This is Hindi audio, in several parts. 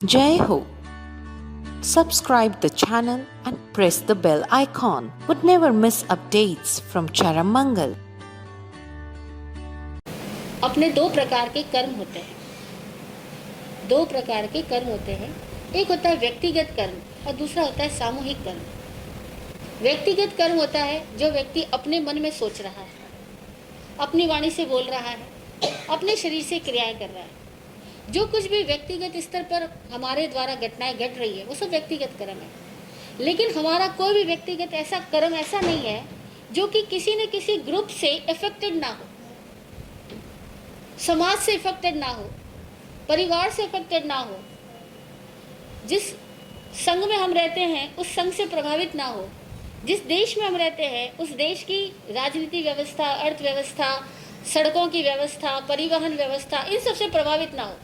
Jai Ho. Subscribe the channel and press the bell icon. Would never miss updates from Charamangal. अपने दो प्रकार के कर्म होते हैं। दो प्रकार के कर्म होते हैं। एक होता है व्यक्तिगत कर्म और दूसरा होता है सामूहिक कर्म। व्यक्तिगत कर्म होता है जो व्यक्ति अपने मन में सोच रहा है, अपनी वाणी से बोल रहा है, अपने शरीर से क्रियाएं कर रहा है। जो कुछ भी व्यक्तिगत स्तर पर हमारे द्वारा घटनाएं घट रही है वो सब व्यक्तिगत कर्म है। लेकिन हमारा कोई भी व्यक्तिगत ऐसा कर्म ऐसा नहीं है जो कि किसी न किसी ग्रुप से इफेक्टेड ना हो, समाज से इफेक्टेड ना हो, परिवार से इफेक्टेड ना हो, जिस संघ में हम रहते हैं उस संघ से प्रभावित ना हो, जिस देश में हम रहते हैं उस देश की राजनीति व्यवस्था, अर्थव्यवस्था, सड़कों की व्यवस्था, परिवहन व्यवस्था, इन सब से प्रभावित ना हो।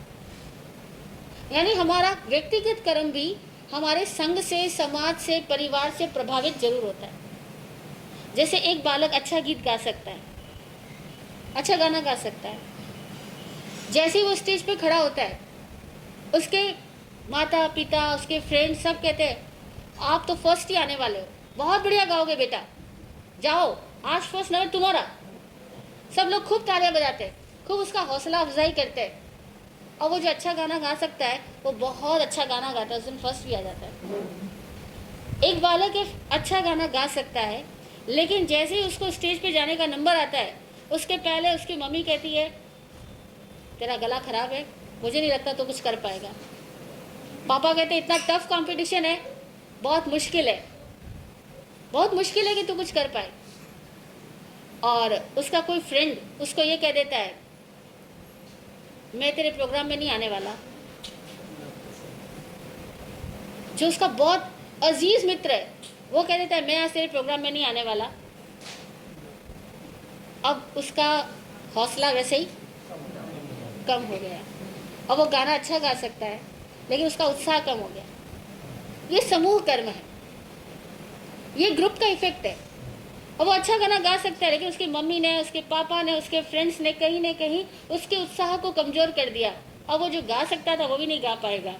यानी हमारा व्यक्तिगत कर्म भी हमारे संघ से, समाज से, परिवार से प्रभावित जरूर होता है। जैसे एक बालक अच्छा गीत गा सकता है, अच्छा गाना गा सकता है, जैसे ही वो स्टेज पे खड़ा होता है उसके माता पिता, उसके फ्रेंड्स सब कहते हैं आप तो फर्स्ट ही आने वाले हो, बहुत बढ़िया गाओगे बेटा, जाओ आज फर्स्ट नंबर तुम्हारा। सब लोग खूब तालियां बजाते हैं, खूब उसका हौसला अफजाई करते हैं। और वो जो अच्छा गाना गा सकता है वो बहुत अच्छा गाना गाता है, उस दिन फर्स्ट भी आ जाता है। एक बालक अच्छा गाना गा सकता है, लेकिन जैसे ही उसको स्टेज पे जाने का नंबर आता है उसके पहले उसकी मम्मी कहती है तेरा गला खराब है, मुझे नहीं लगता तो कुछ कर पाएगा। पापा कहते इतना टफ कंपटीशन है, बहुत मुश्किल है, बहुत मुश्किल है कि तू कुछ कर पाए। और उसका कोई फ्रेंड उसको ये कह देता है मैं तेरे प्रोग्राम में नहीं आने वाला। जो उसका बहुत अजीज मित्र है वो कह देता है मैं आज तेरे प्रोग्राम में नहीं आने वाला। अब उसका हौसला वैसे ही कम हो गया। अब वो गाना अच्छा गा सकता है लेकिन उसका उत्साह कम हो गया। ये समूह कर्म है, ये ग्रुप का इफेक्ट है। अब वो अच्छा गाना गा सकता है लेकिन उसकी मम्मी ने, उसके पापा ने, उसके फ्रेंड्स ने कहीं न कहीं उसके उत्साह को कमजोर कर दिया। अब वो जो गा सकता था वो भी नहीं गा पाएगा।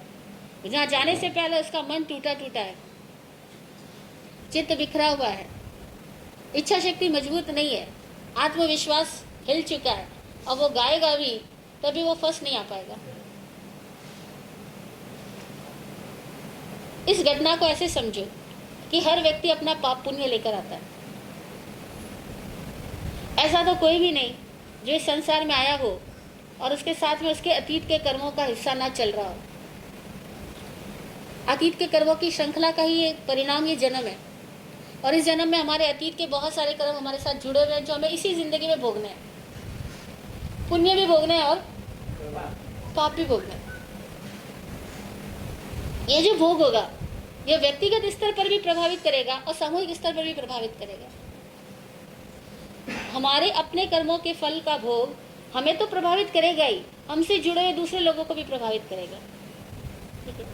जहाँ जाने से पहले उसका मन टूटा टूटा है, चित्त बिखरा हुआ है, इच्छा शक्ति मजबूत नहीं है, आत्मविश्वास हिल चुका है। अब वो गाएगा भी तभी वो फर्स्ट नहीं आ पाएगा। इस घटना को ऐसे समझो कि हर व्यक्ति अपना पाप पुण्य लेकर आता है। ऐसा तो कोई भी नहीं जो इस संसार में आया हो और उसके साथ में उसके अतीत के कर्मों का हिस्सा ना चल रहा हो। अतीत के कर्मों की श्रृंखला का ही ये परिणाम, ये जन्म है। और इस जन्म में हमारे अतीत के बहुत सारे कर्म हमारे साथ जुड़े हुए हैं जो हमें इसी जिंदगी में भोगने हैं। पुण्य भी भोगने हैं और पाप भी भोगने हैं। ये जो भोग होगा ये व्यक्तिगत स्तर पर भी प्रभावित करेगा और सामूहिक स्तर पर भी प्रभावित करेगा। हमारे अपने कर्मों के फल का भोग हमें तो प्रभावित करेगा ही, हमसे जुड़े हुए दूसरे लोगों को भी प्रभावित करेगा। ठीक है।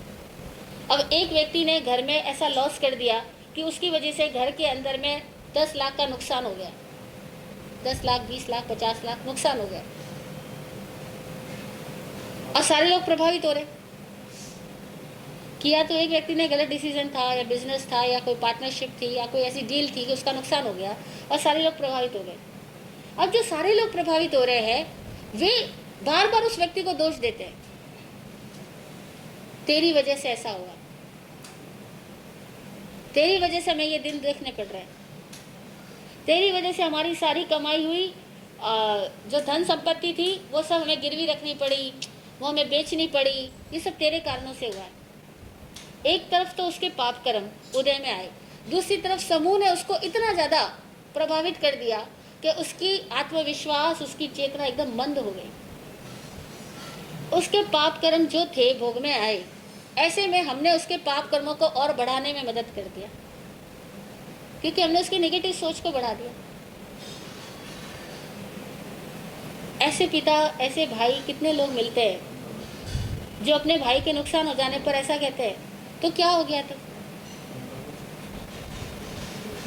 अब एक व्यक्ति ने घर में ऐसा लॉस कर दिया कि उसकी वजह से घर के अंदर में 10 लाख का नुकसान हो गया। 10 लाख, 20 लाख, 50 लाख नुकसान हो गया और सारे लोग प्रभावित हो रहे। किया तो एक व्यक्ति ने गलत डिसीजन था, या बिजनेस था, या कोई पार्टनरशिप थी, या कोई ऐसी डील थी कि उसका नुकसान हो गया और सारे लोग प्रभावित हो गए। अब जो सारे लोग प्रभावित हो रहे हैं वे बार बार उस व्यक्ति को दोष देते हैं, तेरी वजह से ऐसा हुआ, तेरी वजह से हमें ये दिन देखने पड़ रहे हैं, तेरी वजह से हमारी सारी कमाई हुई जो धन संपत्ति थी वो सब हमें गिरवी रखनी पड़ी, वो हमें बेचनी पड़ी, ये सब तेरे कारणों से हुआ है। एक तरफ तो उसके पाप कर्म उदय में आए, दूसरी तरफ समूह ने उसको इतना ज़्यादा प्रभावित कर दिया कि उसकी आत्मविश्वास, उसकी चेतना एकदम मंद हो गई। उसके पाप कर्म जो थे भोग में आए। ऐसे में हमने उसके पाप कर्मों को और बढ़ाने में मदद कर दिया क्योंकि हमने उसकी नेगेटिव सोच को बढ़ा दिया। ऐसे पिता, ऐसे भाई कितने लोग मिलते हैं जो अपने भाई के नुकसान हो जाने पर ऐसा कहते हैं तो क्या हो गया, तो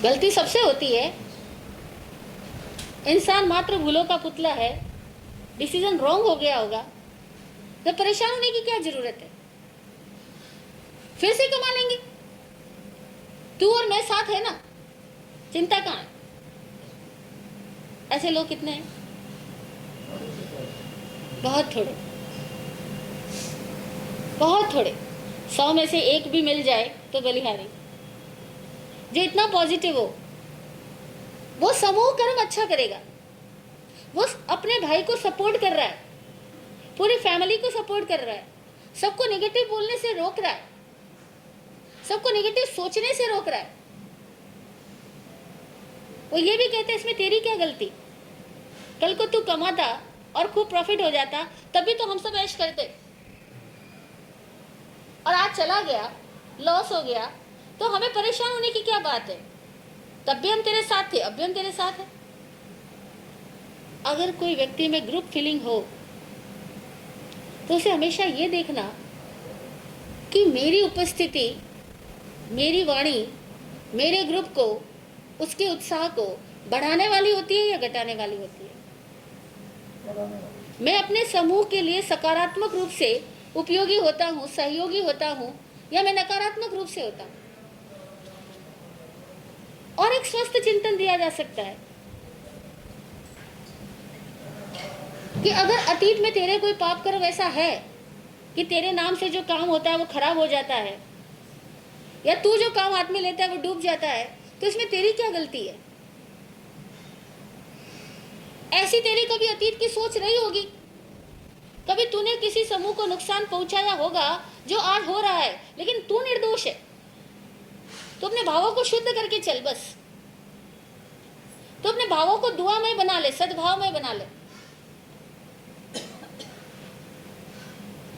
गलती सबसे होती है, इंसान मात्र भूलों का पुतला है, डिसीजन रॉन्ग हो गया होगा तो परेशान होने की क्या जरूरत है। फिर से कमा लेंगे। तू और मैं साथ है ना, चिंता कहाँ है? ऐसे लोग कितने हैं? बहुत थोड़े, बहुत थोड़े। 100 में से एक भी मिल जाए तो बलिहारी। जो इतना पॉजिटिव हो, वो समूह कर्म अच्छा करेगा, वो अपने भाई को सपोर्ट कर रहा है, पूरी फैमिली को सपोर्ट कर रहा है, सबको नेगेटिव बोलने से रोक रहा है, सबको नेगेटिव सोचने से रोक रहा है। वो ये भी कहते हैं इसमें तेरी क्या गलती, कल को तू कमाता और खूब प्रॉफिट हो जाता तभी तो हम सब ऐश करते, और आज चला गया, लॉस हो गया, तो हमें परेशान होने की क्या बात है? तब भी हम तेरे साथ थे, अब भी हम तेरे साथ हैं। अगर कोई व्यक्ति में ग्रुप फीलिंग हो तो उसे हमेशा ये देखना कि मेरी उपस्थिति, मेरी वाणी मेरे ग्रुप को, उसके उत्साह को बढ़ाने वाली होती है या घटाने वाली होती है। मैं अपने समूह के लिए सकारात्मक रूप से उपयोगी होता हूँ, सहयोगी होता हूँ, या मैं नकारात्मक रूप से होता हूँ। और एक स्वस्थ चिंतन दिया जा सकता है कि अगर अतीत में तेरे कोई पाप कर्म ऐसा है कि तेरे नाम से जो काम होता है वो खराब हो जाता है, या तू जो काम हाथ में लेता है वो डूब जाता है, तो इसमें तेरी क्या गलती है? ऐसी तेरी कभी अतीत की सोच रही होगी, कभी तूने किसी समूह को नुकसान पहुंचाया होगा जो आज हो रहा है, लेकिन तू निर्दोष है। तो अपने भावों को शुद्ध करके चल बस। तो अपने भावों को दुआमय बना ले, सद्भावमय बना ले।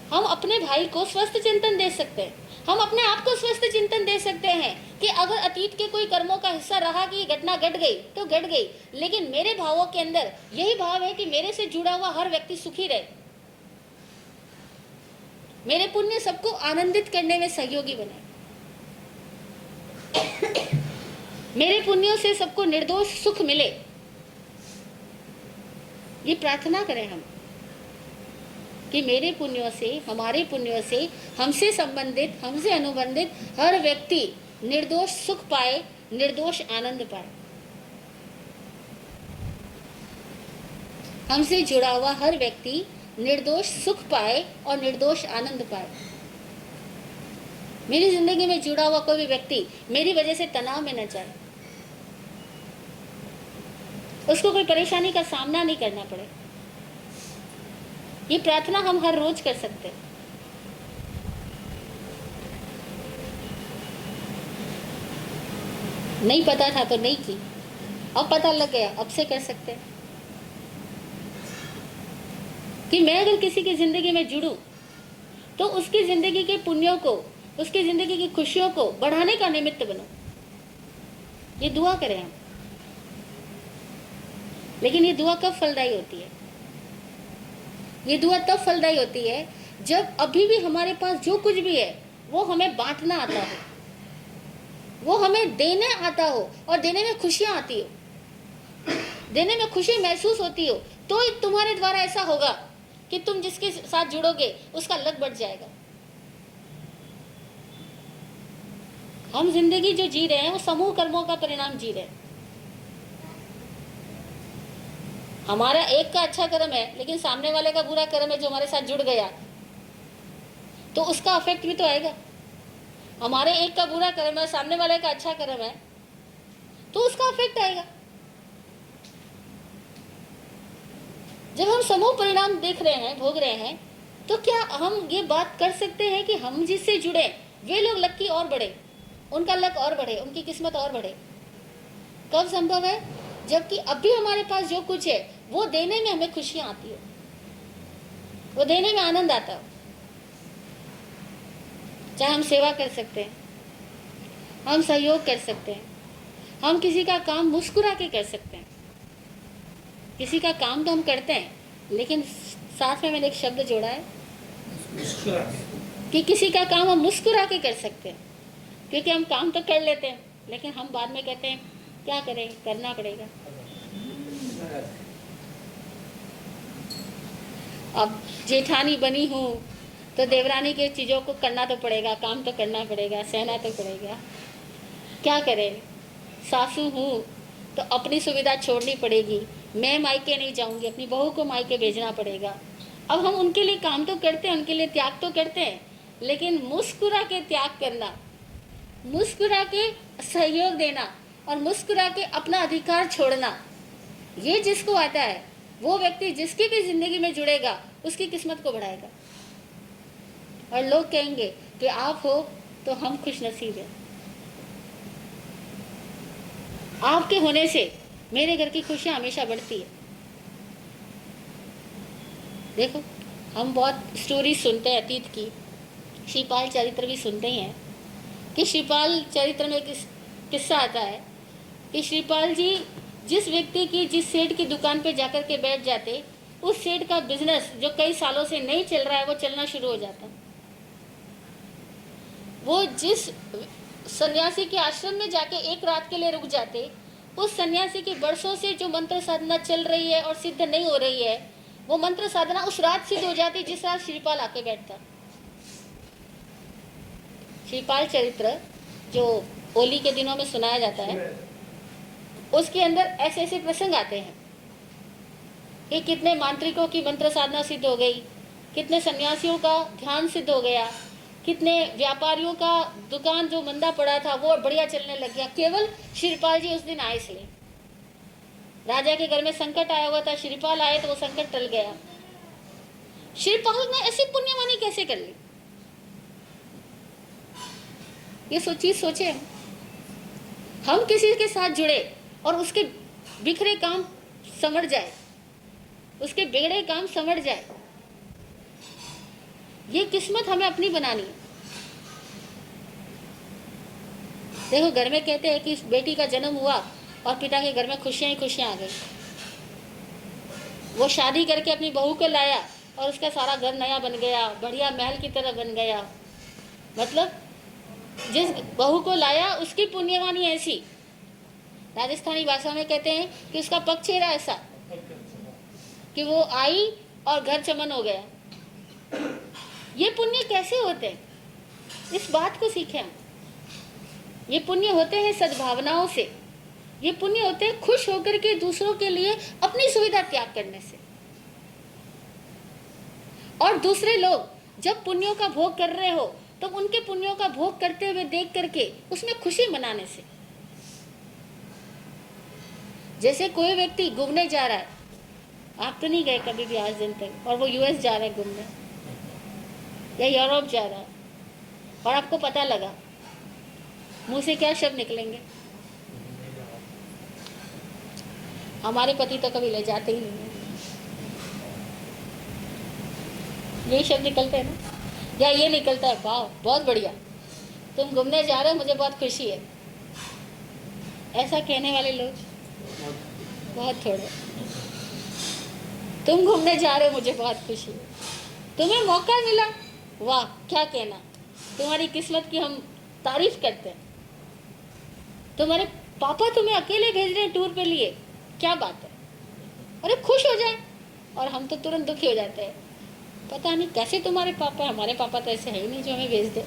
हम अपने भाई को स्वस्थ चिंतन दे सकते हैं, हम अपने आप को स्वस्थ चिंतन दे सकते हैं कि अगर अतीत के कोई कर्मों का हिस्सा रहा कि ये घटना घट गई तो घट गई, लेकिन मेरे भावों के अंदर यही भाव है कि मेरे से जुड़ा हुआ हर व्यक्ति सुखी रहे, मेरे पुण्य सबको आनंदित करने में सहयोगी बने, मेरे पुण्यों से सबको निर्दोष सुख मिले। ये प्रार्थना करें हम कि मेरे पुण्यों से, हमारे पुण्यों से, हमसे संबंधित, हमसे अनुबंधित हर व्यक्ति निर्दोष सुख पाए, निर्दोष आनंद पाए। हमसे जुड़ा हुआ हर व्यक्ति निर्दोष सुख पाए और निर्दोष आनंद पाए। मेरी जिंदगी में जुड़ा हुआ कोई भी व्यक्ति मेरी वजह से तनाव में न जाए, उसको कोई परेशानी का सामना नहीं करना पड़े। ये प्रार्थना हम हर रोज कर सकते हैं। नहीं पता था तो नहीं की, अब पता लग गया, अब से कर सकते हैं कि मैं अगर किसी की जिंदगी में जुड़ूं तो उसकी जिंदगी के पुण्यों को, उसकी जिंदगी की खुशियों को बढ़ाने का निमित्त बनूं। ये दुआ करें हम। लेकिन ये दुआ कब फलदायी होती है? ये दुआ तब फलदायी होती है जब अभी भी हमारे पास जो कुछ भी है वो हमें बांटना आता हो, वो हमें देने आता हो और देने में खुशियां आती हो, देने में खुशी महसूस होती हो, तो तुम्हारे द्वारा ऐसा होगा कि तुम जिसके साथ जुड़ोगे उसका लक बढ़ जाएगा। हम जिंदगी जो जी रहे हैं वो समूह कर्मों का परिणाम जी रहे हैं। हमारा एक का अच्छा कर्म है लेकिन सामने वाले का बुरा कर्म है जो हमारे साथ जुड़ गया, तो उसका अफेक्ट भी तो आएगा। हमारे एक का बुरा कर्म है, सामने वाले का अच्छा कर्म है, तो उसका अफेक्ट आएगा। जब हम समूह परिणाम देख रहे हैं, भोग रहे हैं, तो क्या हम ये बात कर सकते हैं कि हम जिससे जुड़े वे लोग लकी और बढ़े, उनका लक और बढ़े, उनकी किस्मत और बढ़े? कब संभव है? जबकि अभी हमारे पास जो कुछ है वो देने में हमें खुशियां आती है, वो देने में आनंद आता है। चाहे हम सेवा कर सकते हैं, हम सहयोग कर सकते हैं, हम किसी का काम मुस्कुरा के कर सकते हैं। किसी का काम तो हम करते हैं, लेकिन साथ में मैंने एक शब्द जोड़ा है कि किसी का काम हम मुस्कुरा के कर सकते हैं। क्योंकि हम काम तो कर लेते हैं लेकिन हम बाद में कहते हैं क्या करें, करना पड़ेगा। अब जेठानी बनी हूँ तो देवरानी के चीज़ों को करना तो पड़ेगा, काम तो करना पड़ेगा, सहना तो पड़ेगा। क्या करें, सासू हूँ तो अपनी सुविधा छोड़नी पड़ेगी। मैं मायके नहीं जाऊँगी, अपनी बहू को मायके भेजना पड़ेगा। अब हम उनके लिए काम तो करते हैं, उनके लिए त्याग तो करते हैं, लेकिन मुस्कुरा के त्याग करना, मुस्कुरा के सहयोग देना और मुस्कुरा के अपना अधिकार छोड़ना, ये जिसको आता है वो व्यक्ति जिसकी भी जिंदगी में जुड़ेगा उसकी किस्मत को बढ़ाएगा। और लोग कहेंगे कि आप हो तो हम खुश नसीब हैं, आपके होने से मेरे घर की खुशियाँ हमेशा बढ़ती है। देखो, हम बहुत स्टोरी सुनते हैं अतीत की, श्रीपाल चरित्र भी सुनते ही हैं कि श्रीपाल चरित्र में एक किस्सा आता है कि श्रीपाल जी जिस व्यक्ति की, जिस सेठ की दुकान पे जाकर के बैठ जाते, उस सेठ का बिजनेस जो कई सालों से नहीं चल रहा है वो चलना शुरू हो जाता। वो जिस सन्यासी के आश्रम में जाके एक रात के लिए रुक जाते, उस सन्यासी की बरसों से जो मंत्र साधना चल रही है और सिद्ध नहीं हो रही है, वो मंत्र साधना उस रात सिद्ध हो जाती जिस रात श्रीपाल आके बैठता। श्रीपाल चरित्र जो होली के दिनों में सुनाया जाता है, उसके अंदर ऐसे ऐसे प्रसंग आते हैं कि कितने मांत्रिकों की मंत्र साधना सिद्ध हो गई, कितने सन्यासियों का ध्यान सिद्ध हो गया, कितने व्यापारियों का दुकान जो मंदा पड़ा था वो बढ़िया चलने लग गया, केवल श्रीपाल जी उस दिन आए इसलिए। राजा के घर में संकट आया हुआ था, श्रीपाल आए तो वो संकट टल गया। श्रीपाल ने ऐसी पुण्यवानी कैसे कर ली, ये सोचे। हम किसी के साथ जुड़े और उसके बिखरे काम समझ जाए, उसके बिगड़े काम समझ जाए, ये किस्मत हमें अपनी बनानी है। देखो, घर में कहते हैं कि बेटी का जन्म हुआ और पिता के घर में खुशियां ही खुशियां आ गई। वो शादी करके अपनी बहू को लाया और उसका सारा घर नया बन गया, बढ़िया महल की तरह बन गया। मतलब जिस बहू को लाया उसकी पुण्यवानी ऐसी, राजस्थानी भाषा में कहते हैं कि उसका पगचेरा ऐसा कि वो आई और घर चमन हो गया। ये पुण्य कैसे होते हैं, इस बात को सीखें हम। ये पुण्य होते हैं सद्भावनाओं से, ये पुण्य होते हैं खुश होकर के दूसरों के लिए अपनी सुविधा त्याग करने से। और दूसरे लोग जब पुण्यों का भोग कर रहे हो तो उनके पुण्यों का भोग करते हुए देख करके उसमें खुशी मनाने से। जैसे कोई व्यक्ति घूमने जा रहा है, आप तो नहीं गए कभी भी आज दिन तक, और वो यूएस जा रहा है घूमने या यूरोप जा रहा है, और आपको पता लगा, मुंह से क्या शब्द निकलेंगे? हमारे पति तो कभी ले जाते ही नहीं है, यही शब्द निकलते हैं ना, या ये निकलता है, वाह बहुत बढ़िया, तुम घूमने जा रहे हो, मुझे बहुत खुशी है। ऐसा कहने वाले लोग बहुत थोड़े। तुम घूमने जा रहे हो, मुझे बहुत खुशी है, तुम्हें मौका मिला, वाह क्या कहना, तुम्हारी किस्मत की हम तारीफ करते हैं। तुम्हारे पापा तुम्हें अकेले भेज रहे हैं टूर पे लिए, क्या बात है, अरे खुश हो जाए। और हम तो तुरंत दुखी हो जाते हैं, पता नहीं कैसे तुम्हारे पापा, हमारे पापा तो ऐसे है ही नहीं जो हमें भेज दे।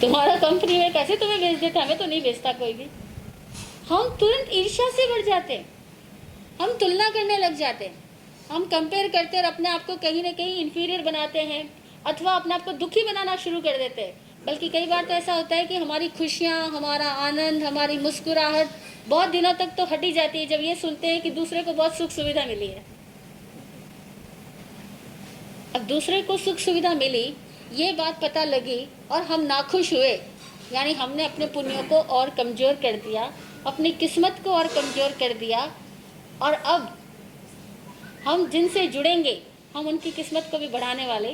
तुम्हारा कंपनी में कैसे तुम्हें भेज देता, हमें तो नहीं भेजता कोई भी। हम तुरंत ईर्ष्या से बढ़ जाते हैं, हम तुलना करने लग जाते हैं, हम कंपेयर करते और अपने आप को कहीं ना कहीं इंफीरियर बनाते हैं, अथवा अपने आप को दुखी बनाना शुरू कर देते हैं। बल्कि कई बार तो ऐसा होता है कि हमारी खुशियाँ, हमारा आनंद, हमारी मुस्कुराहट बहुत दिनों तक तो हटी जाती है जब ये सुनते हैं कि दूसरे को बहुत सुख सुविधा मिली है। अब दूसरे को सुख सुविधा मिली, ये बात पता लगी और हम नाखुश हुए, यानी हमने अपने पुण्यों को और कमज़ोर कर दिया, अपनी किस्मत को और कमज़ोर कर दिया। और अब हम जिनसे जुड़ेंगे हम उनकी किस्मत को भी बढ़ाने वाले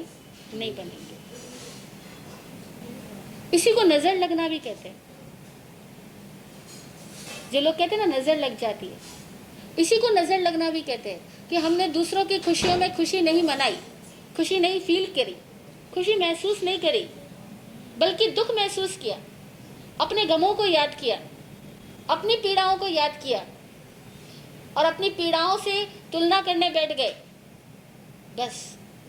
नहीं बनेंगे। इसी को नज़र लगना भी कहते हैं। जो लोग कहते हैं ना नज़र लग जाती है, इसी को नज़र लगना भी कहते हैं कि हमने दूसरों की खुशियों में खुशी नहीं मनाई, खुशी नहीं फील करी, खुशी महसूस नहीं करी, बल्कि दुख महसूस किया, अपने गमों को याद किया, अपनी पीड़ाओं को याद किया और अपनी पीड़ाओं से तुलना करने बैठ गए। बस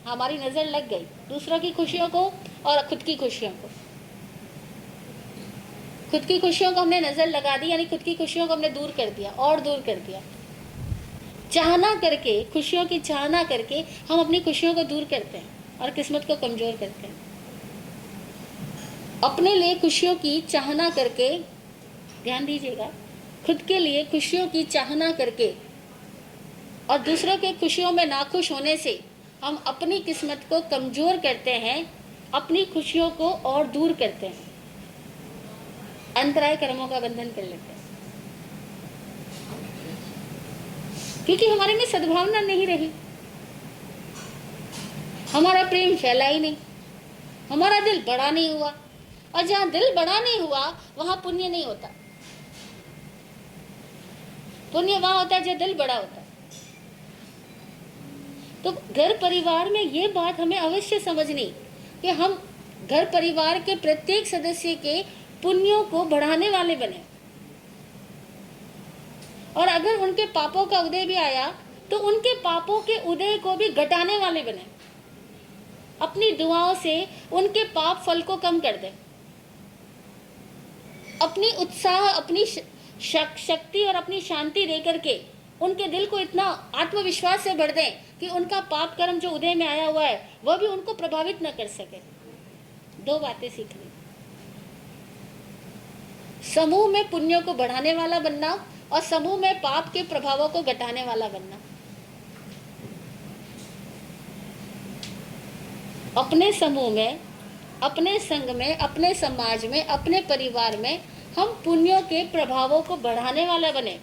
हमारी नज़र लग गई दूसरों की खुशियों को और खुद की खुशियों को। खुद की खुशियों को हमने नज़र लगा दी, यानी खुद की खुशियों को हमने दूर कर दिया और दूर कर दिया। चाहना करके, खुशियों की चाहना करके हम अपनी खुशियों को दूर करते हैं और किस्मत को कमज़ोर करते हैं। अपने लिए खुशियों की चाहना करके, ध्यान दीजिएगा, खुद के लिए खुशियों की चाहना करके और दूसरों के खुशियों में नाखुश होने से हम अपनी किस्मत को कमज़ोर करते हैं, अपनी खुशियों को और दूर करते हैं, अंतराय कर्मों का बंधन कर लेते हैं, क्योंकि हमारे में सद्भावना नहीं रही, हमारा प्रेम फैला ही नहीं, हमारा दिल बड़ा नहीं हुआ। और जहाँ दिल बड़ा नहीं हुआ वहाँ पुण्य नहीं होता। पुण्य वहाँ होता है जहाँ दिल बड़ा होता है। तो घर परिवार में ये बात हमें अवश्य समझनी कि हम घर परिवार के प्रत्येक सदस्य के पुण्यों को बढ़ाने वाले बने, और अगर उनके पापों का उदय भी आया तो उनके पापों के उदय को भी घटाने वाले बने। अपनी दुआओं से उनके पाप फल को कम कर दें, अपनी उत्साह, अपनी शक्ति और अपनी शांति देकर के उनके दिल को इतना आत्मविश्वास से भर दें कि उनका पाप कर्म जो उदय में आया हुआ है वह भी उनको प्रभावित न कर सके। दो बातें सीखनी, समूह में पुण्यों को बढ़ाने वाला बनना और समूह में पाप के प्रभावों को घटाने वाला बनना। अपने समूह में, अपने संघ में, अपने समाज में, अपने परिवार में हम पुण्यों के प्रभावों को बढ़ाने वाला बने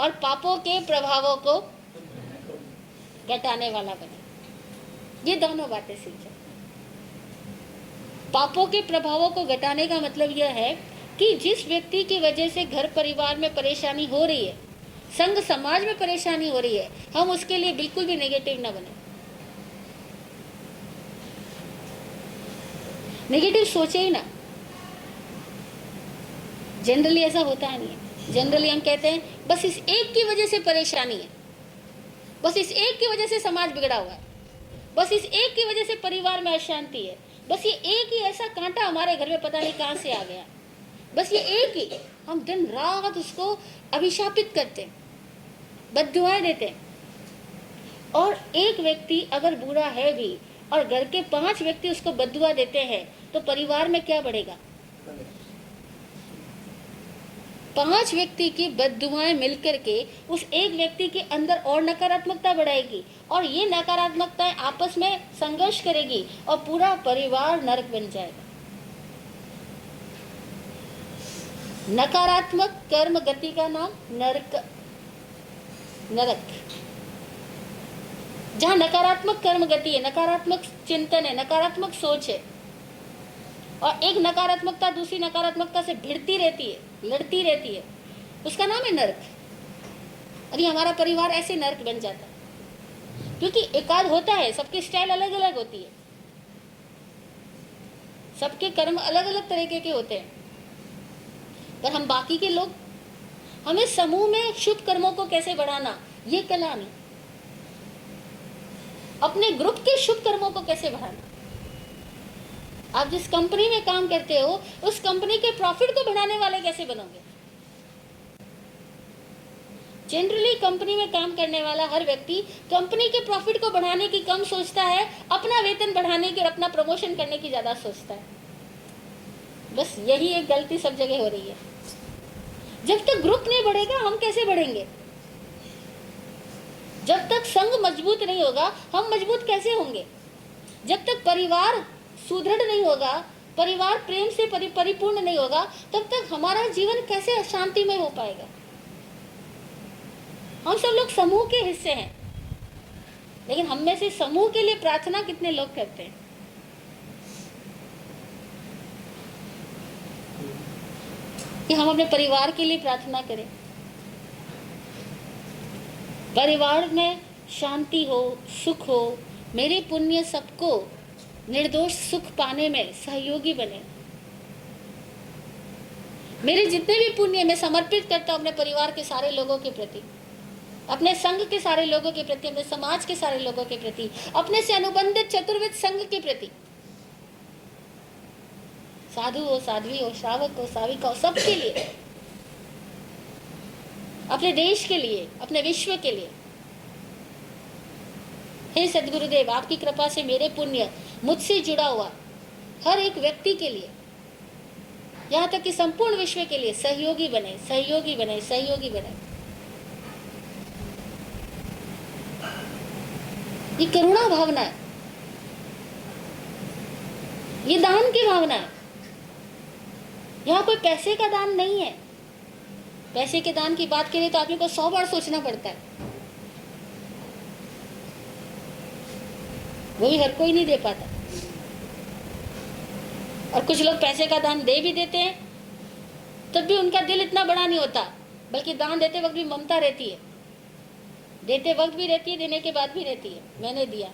और पापों के प्रभावों को घटाने वाला बने। ये दोनों बातें सीख जाओ। पापों के प्रभावों को घटाने का मतलब यह है कि जिस व्यक्ति की वजह से घर परिवार में परेशानी हो रही है, संघ समाज में परेशानी हो रही है, हम उसके लिए बिल्कुल भी नेगेटिव ना बने, नेगेटिव सोचे ही ना। जनरली ऐसा होता नहीं है। जनरली हम कहते हैं बस इस एक की वजह से परेशानी है, बस इस एक की वजह से समाज बिगड़ा हुआ है, बस इस एक की वजह से परिवार में अशांति है, बस ये एक ही ऐसा कांटा हमारे घर में पता नहीं कहाँ से आ गया, बस ये एक ही। हम दिन रात उसको अभिशापित करते हैं, बद्दुआएं देते हैं। और एक व्यक्ति अगर बुरा है भी और घर के 5 व्यक्ति उसको बद्दुआ देते हैं तो परिवार में क्या बढ़ेगा? 5 व्यक्ति की बद्दुआएं मिलकर के उस एक व्यक्ति के अंदर और नकारात्मकता बढ़ाएगी और ये नकारात्मकताएं आपस में संघर्ष करेगी और पूरा परिवार नरक बन जाएगा। नकारात्मक कर्म गति का नाम नरक। जहाँ नकारात्मक कर्म गति है, नकारात्मक चिंतन है, नकारात्मक सोच है और एक नकारात्मकता दूसरी नकारात्मकता से भिड़ती रहती है, लड़ती रहती है, उसका नाम है नरक। अरे हमारा परिवार ऐसे नरक बन जाता है, क्योंकि एकाध होता है, सबकी स्टाइल अलग अलग होती है, सबके कर्म अलग अलग तरीके के होते हैं, पर हम बाकी के लोग, हमें समूह में शुभ कर्मों को कैसे बढ़ाना, ये कला नहीं। अपने ग्रुप के शुभ कर्मों को कैसे बढ़ाना। आप जिस कंपनी में काम करते हो उस कंपनी के प्रॉफिट को बढ़ाने वाले कैसे बनोगे। जनरली कंपनी में काम करने वाला हर व्यक्ति कंपनी के प्रॉफिट को बढ़ाने की कम सोचता है, अपना वेतन बढ़ाने की और अपना प्रमोशन करने की ज्यादा सोचता है। बस यही एक गलती सब जगह हो रही है। जब तक ग्रुप नहीं बढ़ेगा हम कैसे बढ़ेंगे? जब तक संघ मजबूत नहीं होगा हम मजबूत कैसे होंगे? जब तक परिवार सुदृढ़ नहीं होगा, परिवार प्रेम से परिपूर्ण नहीं होगा, तब तक हमारा जीवन कैसे शांतिमय हो पाएगा? हम सब लोग समूह के हिस्से हैं, लेकिन हम में से समूह के लिए प्रार्थना कितने लोग करते हैं? कि हम अपने परिवार के लिए प्रार्थना करें, परिवार में शांति हो, सुख हो, मेरे पुण्य सबको निर्दोष सुख पाने में सहयोगी बने। मेरे जितने भी पुण्य मैं समर्पित करता हूँ अपने परिवार के सारे लोगों के प्रति, अपने संघ के सारे लोगों के प्रति, अपने समाज के सारे लोगों के प्रति, अपने से अनुबंधित चतुर्विध संघ के प्रति, साधु हो, साध्वी हो, श्रावक हो, साविका हो, सबके लिए, अपने देश के लिए, अपने विश्व के लिए। हे सदगुरुदेव, आपकी कृपा से मेरे पुण्य मुझसे जुड़ा हुआ हर एक व्यक्ति के लिए, यहाँ तक कि संपूर्ण विश्व के लिए सहयोगी बने, सहयोगी बने, सहयोगी बने। ये करुणा भावना है, ये दान की भावना है। यहाँ कोई पैसे का दान नहीं है। पैसे के दान की बात करें तो आदमी को 100 बार सोचना पड़ता है, वो भी हर कोई नहीं दे पाता। और कुछ लोग पैसे का दान दे भी देते हैं, तब भी उनका दिल इतना बड़ा नहीं होता, बल्कि दान देते वक्त भी ममता रहती है, देते वक्त भी रहती है, देने के बाद भी रहती है, मैंने दिया।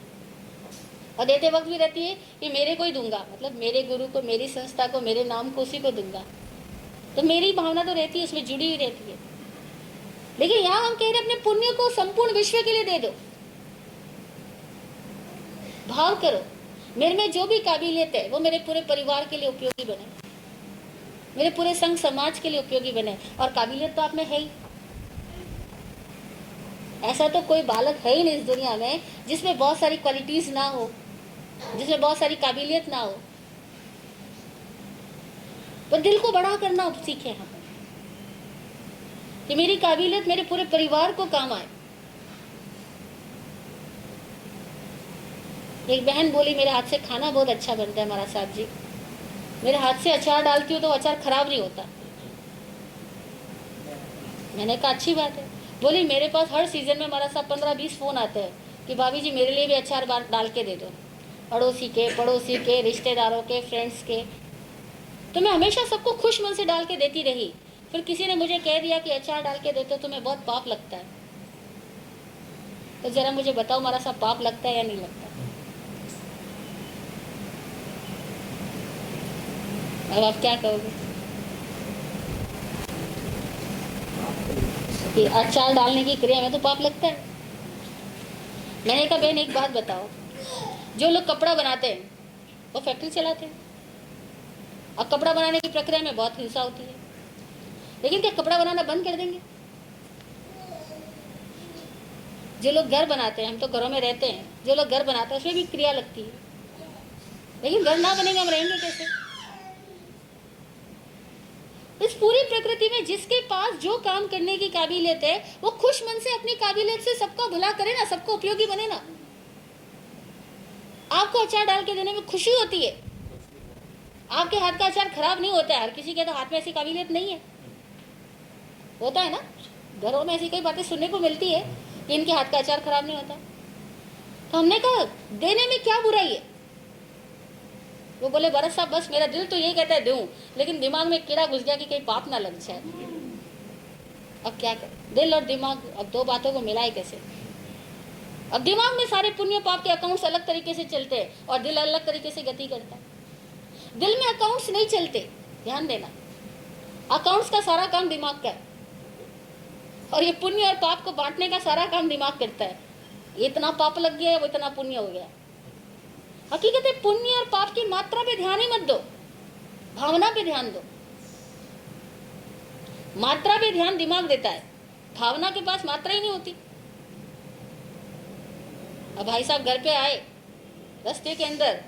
और देते वक्त भी रहती है कि मेरे को ही दूंगा, मतलब मेरे गुरु को, मेरी संस्था को, मेरे नाम को, उसी को दूंगा। तो मेरी भावना तो रहती है, उसमें जुड़ी हुई रहती है। लेकिन यहाँ हम कह रहे अपने पुण्य को संपूर्ण विश्व के लिए दे दो। भाव करो, मेरे में जो भी काबिलियत है वो मेरे पूरे परिवार के लिए उपयोगी बने, मेरे पूरे संघ समाज के लिए उपयोगी बने। और काबिलियत तो आप में है ही। ऐसा तो कोई बालक है ही नहीं इस दुनिया में जिसमें बहुत सारी क्वालिटीज ना हो, जिसमें बहुत सारी काबिलियत ना हो। पर दिल को बड़ा करना सीखे हम, कि मेरी काबिलियत मेरे पूरे परिवार को काम आए। एक बहन बोली, मेरे हाथ से खाना बहुत अच्छा बनता है महाराज साहब जी, मेरे हाथ से अचार डालती हूँ तो अचार खराब नहीं होता। मैंने कहा अच्छी बात है। बोली मेरे पास हर सीजन में महाराज साहब 15-20 फोन आते हैं कि भाभी जी मेरे लिए भी अचार डाल के दे दो, पड़ोसी के, रिश्तेदारों के, फ्रेंड्स के। तो मैं हमेशा सबको खुश मन से डाल के देती रही। फिर किसी ने मुझे कह दिया कि अचार डाल के देते हो तुम्हें बहुत पाप लगता है। तो जरा मुझे बताओ महाराज साहब, पाप लगता है या नहीं लगता? अब आप क्या कहोगे कि अचार डालने की क्रिया में तो पाप लगता है? मैंने कहा बहन एक बात बताओ, जो लोग कपड़ा बनाते हैं वो फैक्ट्री चलाते हैं, और कपड़ा बनाने की प्रक्रिया में बहुत हिंसा होती है, लेकिन क्या कपड़ा बनाना बंद कर देंगे? जो लोग घर बनाते हैं, हम तो घरों में रहते हैं, जो लोग घर बनाते हैं उसमें भी क्रिया लगती है, लेकिन घर ना बनेगा हम रहेंगे कैसे? इस पूरी प्रकृति में जिसके पास जो काम करने की काबिलियत है वो खुश मन से अपनी काबिलियत से सबका भला करे ना, सबको उपयोगी बने ना। आपको अचार डाल के देने में खुशी होती है, आपके हाथ का अचार खराब नहीं होता है। हर किसी के तो हाथ में ऐसी काबिलियत नहीं है, होता है ना, घरों में ऐसी कई बातें सुनने को मिलती है कि इनके हाथ का अचार खराब नहीं होता। तो हमने कहा देने में क्या बुराई है? वो बोले भरत साहब बस मेरा दिल तो यही कहता है दूं, लेकिन दिमाग में कीड़ा घुस गया कि कहीं पाप ना लग जाए। अब क्या करें, दिल और दिमाग, अब दो बातों को मिलाए कैसे? अब दिमाग में सारे पुण्य पाप के अकाउंट्स अलग तरीके से चलते हैं और दिल अलग तरीके से गति करता है। दिल में अकाउंट्स नहीं चलते, ध्यान देना, अकाउंट्स का सारा काम दिमाग का है, और ये पुण्य और पाप को बांटने का सारा काम दिमाग करता है। इतना पाप लग गया है, वो इतना पुण्य हो गया। हकीकत है पुण्य और पाप की मात्रा पे ध्यान ही मत दो, भावना पे ध्यान दो। मात्रा पे ध्यान दिमाग देता है, भावना के पास मात्रा ही नहीं होती। अब भाई साहब घर पे आए, रास्ते के अंदर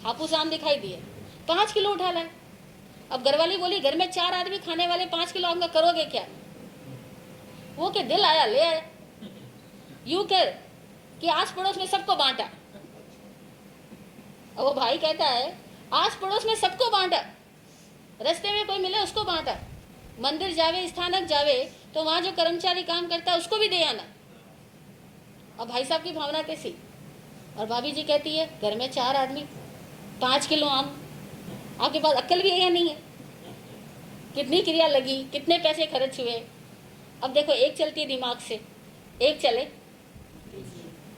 हापुस आम दिखाई दिए, 5 किलो उठा लाए। अब घरवाली बोली घर में 4 आदमी खाने वाले 5 किलो आम का करोगे क्या? वो के दिल आया ले आया, यूं कर कि आस पड़ोस में सबको बांटा। और वो भाई कहता है आस पड़ोस में सबको बांटा, रास्ते में कोई मिले उसको बांटा, मंदिर जावे, स्थानक जावे तो वहां जो कर्मचारी काम करता है उसको भी दे आना। और भाई साहब की भावना कैसी? और भाभी जी कहती है घर में 4 आदमी 5 किलो आम, आपके पास अक्ल भी है या नहीं है? कितनी क्रिया लगी, कितने पैसे खर्च हुए। अब देखो, एक चलती है दिमाग से, एक चले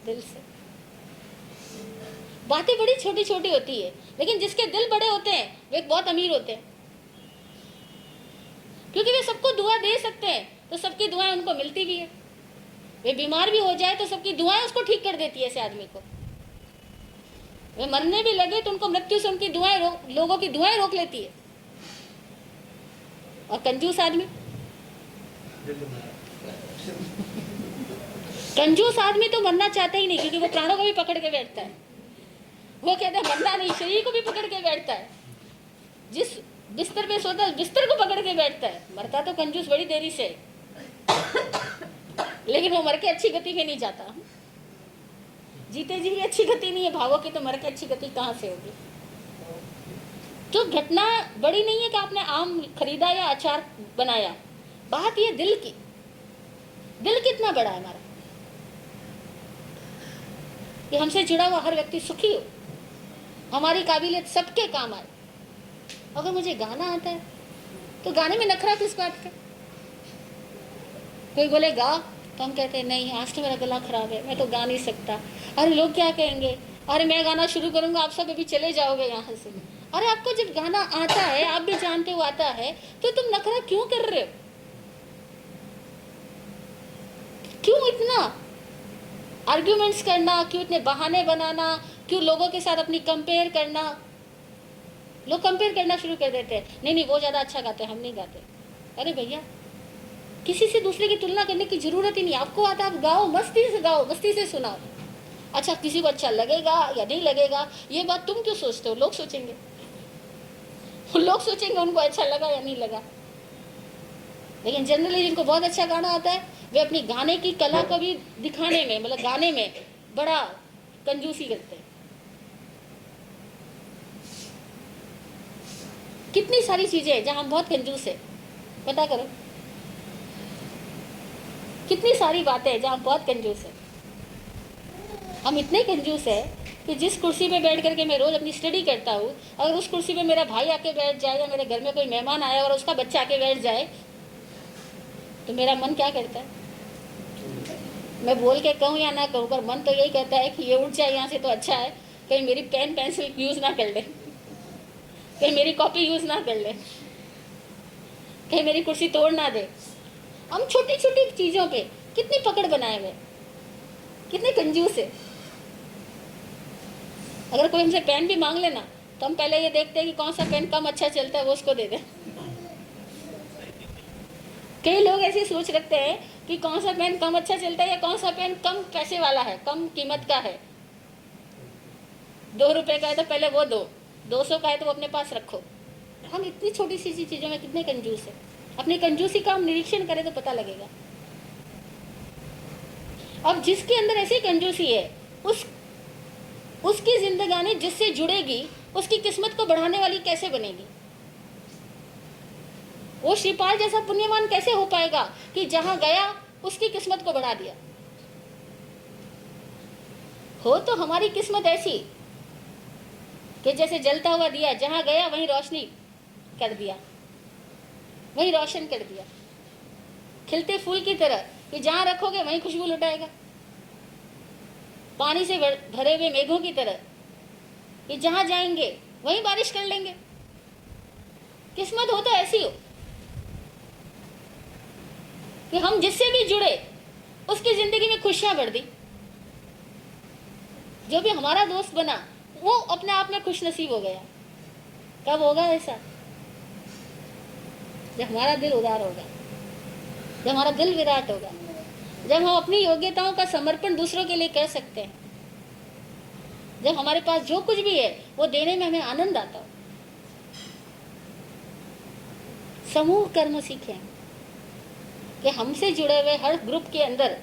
दिल से। बातें बड़ी छोटी छोटी होती है, लेकिन जिसके दिल बड़े होते हैं वे बहुत अमीर होते हैं, क्योंकि वे सबको दुआ दे सकते हैं, तो सबकी दुआएं उनको मिलती भी है। वे बीमार भी हो जाए तो सबकी दुआएं उसको ठीक कर देती है ऐसे आदमी को। वे मरने भी लगे तो उनको मृत्यु से उनकी दुआएं लोगों की दुआएं रोक लेती है। और कंजूस आदमी, कंजूस आदमी तो मरना चाहता ही नहीं, क्योंकि वो प्राणों को भी पकड़ के बैठता है। वो कहता है मरना नहीं, शरीर को भी पकड़ के बैठता है। जिस बिस्तर पे सोता है बिस्तर को पकड़ के बैठता है। मरता तो कंजूस बड़ी देरी से, लेकिन वो मर के अच्छी गति पे नहीं जाता। जीते जी भी अच्छी गति नहीं है, भागोगे तो मर के अच्छी गति कहाँ से होगी। तो घटना बड़ी नहीं है कि आपने आम खरीदा या अचार बनाया, बात ये दिल की। दिल कितना बड़ा है हमारा कि हमसे जुड़ा हुआ हर व्यक्ति सुखी हो, हमारी काबिलियत सबके काम आए। अगर मुझे गाना आता है तो गाने में नखरा किस बात का। कोई बोले गा तो हम कहते हैं नहीं, आज तो मेरा गला खराब है, मैं तो गा नहीं सकता। अरे लोग क्या कहेंगे, अरे मैं गाना शुरू करूंगा आप सब अभी चले जाओगे यहाँ से। अरे आपको जब गाना आता है, आप भी जानते हो आता है, तो तुम नखरा क्यों कर रहे हो? क्यों इतना आर्ग्यूमेंट्स करना, क्यों इतने बहाने बनाना, क्यों लोगों के साथ अपनी कंपेयर करना। लोग कंपेयर करना शुरू कर देते हैं, नहीं नहीं वो ज़्यादा अच्छा गाते हैं, हम नहीं गाते। अरे भैया, किसी से दूसरे की तुलना करने की जरूरत ही नहीं। आपको आता, आप गाओ, मस्ती से गाओ, मस्ती से सुनाओ। अच्छा, किसी को अच्छा लगेगा या नहीं लगेगा ये बात तुम क्यों सोचते हो? लोग सोचेंगे, लोग सोचेंगे उनको अच्छा लगा या नहीं लगा। लेकिन जनरली जिनको बहुत अच्छा गाना आता है, वे अपनी गाने की कला को भी दिखाने में, मतलब गाने में बड़ा कंजूसी करते हैं। कितनी सारी चीजें हैं जहां हम बहुत कंजूस है, पता करो। कितनी सारी बातें हैं जहां हम बहुत कंजूस है। हम इतने कंजूस है कि जिस कुर्सी पे बैठ करके मैं रोज अपनी स्टडी करता हूँ, अगर उस कुर्सी पे मेरा भाई आके बैठ जाए या मेरे घर में कोई मेहमान आया और उसका बच्चा आके बैठ जाए तो मेरा मन क्या करता है? मैं बोल के कहूँ या ना कहूँ, पर मन तो यही कहता है कि ये उठ जाए यहाँ से तो अच्छा है, कहीं मेरी पेन पेंसिल यूज ना कर ले, कहीं मेरी कॉपी यूज ना कर ले, कहीं मेरी कुर्सी तोड़ ना दे। हम छोटी छोटी चीजों पे कितनी पकड़ बनाए हुए, कितने कंजूस है। अगर कोई हमसे पेन भी मांग लेना तो हम पहले ये देखते हैं कि कौन सा पेन कम अच्छा चलता है, वो उसको दे दे। कई लोग ऐसी सोच रखते हैं कि कौन सा पेन कम अच्छा चलता है या कौन सा पेन कम पैसे वाला है, कम कीमत का है। 2 रुपए का है तो पहले वो दो, 200 का है तो वो अपने पास रखो। हम इतनी छोटी सी चीजों में कितने कंजूस है। अपनी कंजूसी का हम निरीक्षण करें तो पता लगेगा। अब जिसके अंदर ऐसी कंजूसी है, उसकी जिंदगानी जिससे जुड़ेगी, उसकी किस्मत को बढ़ाने वाली कैसे बनेगी? वो श्रीपाल जैसा पुण्यवान कैसे हो पाएगा कि जहां गया उसकी किस्मत को बढ़ा दिया? हो तो हमारी किस्मत ऐसी कि जैसे जलता हुआ दिया, जहां गया वहीं रोशनी कर दिया, वहीं रोशन कर दिया। खिलते फूल की तरह कि जहां रखोगे वहीं खुशबू लुटाएगा। पानी से भरे हुए मेघों की तरह कि जहां जाएंगे वहीं बारिश कर लेंगे। किस्मत हो तो ऐसी हो कि हम जिससे भी जुड़े उसकी जिंदगी में खुशियां बढ़ दी। जो भी हमारा दोस्त बना वो अपने आप में खुश नसीब हो गया। कब होगा ऐसा? जब हमारा दिल उदार होगा, जब हमारा दिल विराट होगा, जब हम अपनी योग्यताओं का समर्पण दूसरों के लिए कर सकते हैं, जब हमारे पास जो कुछ भी है वो देने में हमें आनंद आता हो। समूह कर्म सीखें कि हमसे जुड़े हुए हर ग्रुप के अंदर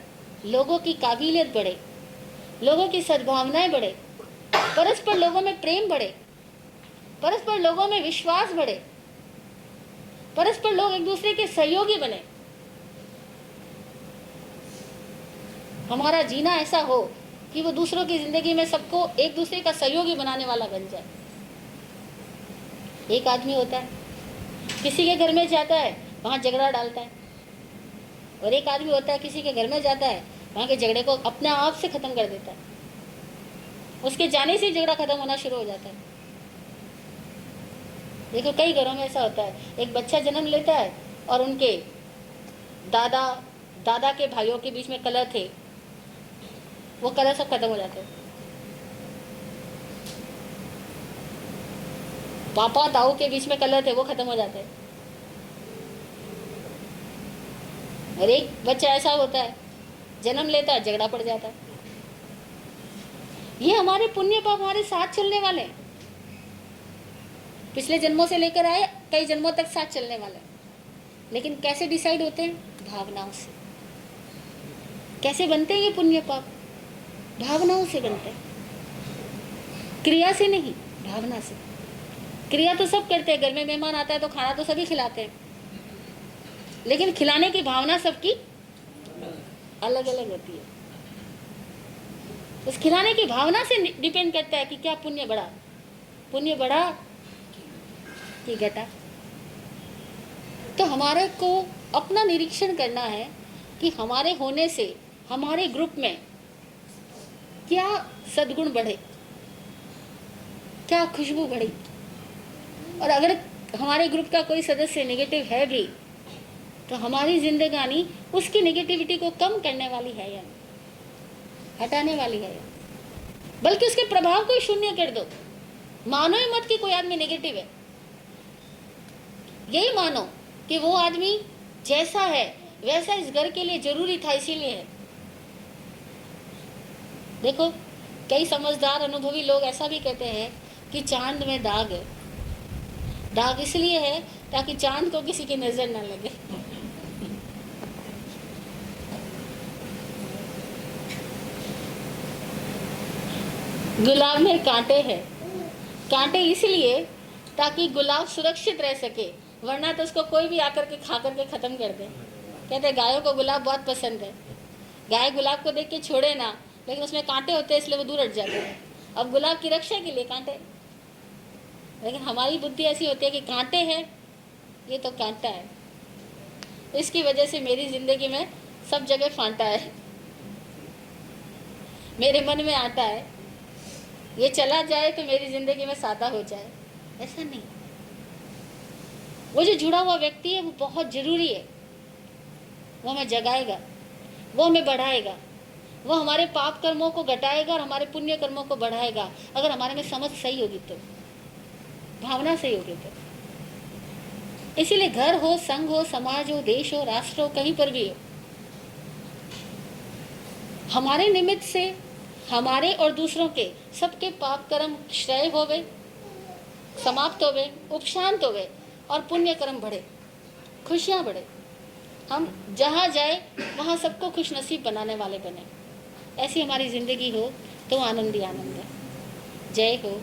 लोगों की काबिलियत बढ़े, लोगों की सद्भावनाएं बढ़े, परस्पर लोगों में प्रेम बढ़े, परस्पर लोगों में विश्वास बढ़े, परस्पर लोग एक दूसरे के सहयोगी बने। हमारा जीना ऐसा हो कि वो दूसरों की जिंदगी में सबको एक दूसरे का सहयोगी बनाने वाला बन जाए। एक आदमी होता है, किसी के घर में जाता है वहां झगड़ा डालता है, और एक आदमी होता है किसी के घर में जाता है वहां के झगड़े को अपने आप से खत्म कर देता है। उसके जाने से ही झगड़ा खत्म होना शुरू हो जाता है। देखो कई घरों में ऐसा होता है, एक बच्चा जन्म लेता है और उनके दादा दादा के भाइयों के बीच में कलह थे, वो कलह सब खत्म हो जाते हैं। पापा ताऊ के बीच में कलह थे, वो खत्म हो जाते हैं। और एक बच्चा ऐसा होता है, जन्म लेता है, झगड़ा पड़ जाता है। ये हमारे पुण्य पाप हमारे साथ चलने वाले हैं, पिछले जन्मों से लेकर आए कई जन्मों तक साथ चलने वाले हैं। लेकिन कैसे डिसाइड होते हैं? भावनाओं से। कैसे बनते हैं ये पुण्य पाप? भावनाओं से बनते हैं, क्रिया से नहीं, भावना से। क्रिया तो सब करते हैं, घर में मेहमान आता है तो खाना तो सभी खिलाते हैं, लेकिन खिलाने की भावना सबकी अलग अलग होती है। उस खिलाने की भावना से डिपेंड करता है कि क्या पुण्य बढ़ा, पुण्य बढ़ा कि घटा। तो हमारे को अपना निरीक्षण करना है कि हमारे होने से हमारे ग्रुप में क्या सद्गुण बढ़े, क्या खुशबू बढ़ी। और अगर हमारे ग्रुप का कोई सदस्य नेगेटिव है भी, तो हमारी जिंदगानी उसकी नेगेटिविटी को कम करने वाली है या हटाने वाली है, बल्कि उसके प्रभाव को ही शून्य कर दो। मानो ही मत कि कोई आदमी नेगेटिव है, यही मानो कि वो आदमी जैसा है वैसा इस घर के लिए जरूरी था, इसीलिए है। देखो, कई समझदार अनुभवी लोग ऐसा भी कहते हैं कि चांद में दाग है। दाग इसलिए है ताकि चांद को किसी की नजर ना लगे। गुलाब में कांटे हैं, कांटे इसलिए ताकि गुलाब सुरक्षित रह सके, वरना तो उसको कोई भी आकर के खा करके खत्म कर दे। कहते हैं गायों को गुलाब बहुत पसंद है, गाय गुलाब को देख के छोड़े ना, लेकिन उसमें कांटे होते हैं इसलिए वो दूर हट जाते हैं। अब गुलाब की रक्षा के लिए कांटे, लेकिन हमारी बुद्धि ऐसी होती है कि कांटे हैं, ये तो कांटा है। इसकी वजह से मेरी जिंदगी में सब जगह फांटा है, मेरे मन में आता है ये चला जाए तो मेरी जिंदगी में सादा हो जाए, ऐसा नहीं। वो जो जुड़ा हुआ व्यक्ति है वो बहुत जरूरी है, वो हमें जगाएगा, वो हमें बढ़ाएगा, वो हमारे पाप कर्मों को घटाएगा और हमारे पुण्य कर्मों को बढ़ाएगा, अगर हमारे में समझ सही होगी तो, भावना सही होगी तो। इसीलिए घर हो, संघ हो, समाज हो, देश हो, राष्ट्र हो, कहीं पर भी हो, हमारे निमित्त से हमारे और दूसरों के सबके पाप कर्म क्षय होवे, समाप्त होवे, उपशांत होवे और पुण्य कर्म बढ़े, खुशियाँ बढ़े। हम जहाँ जाए वहाँ सबको खुश नसीब बनाने वाले बने। ऐसी हमारी जिंदगी हो तो आनंद ही आनंद है। जय हो।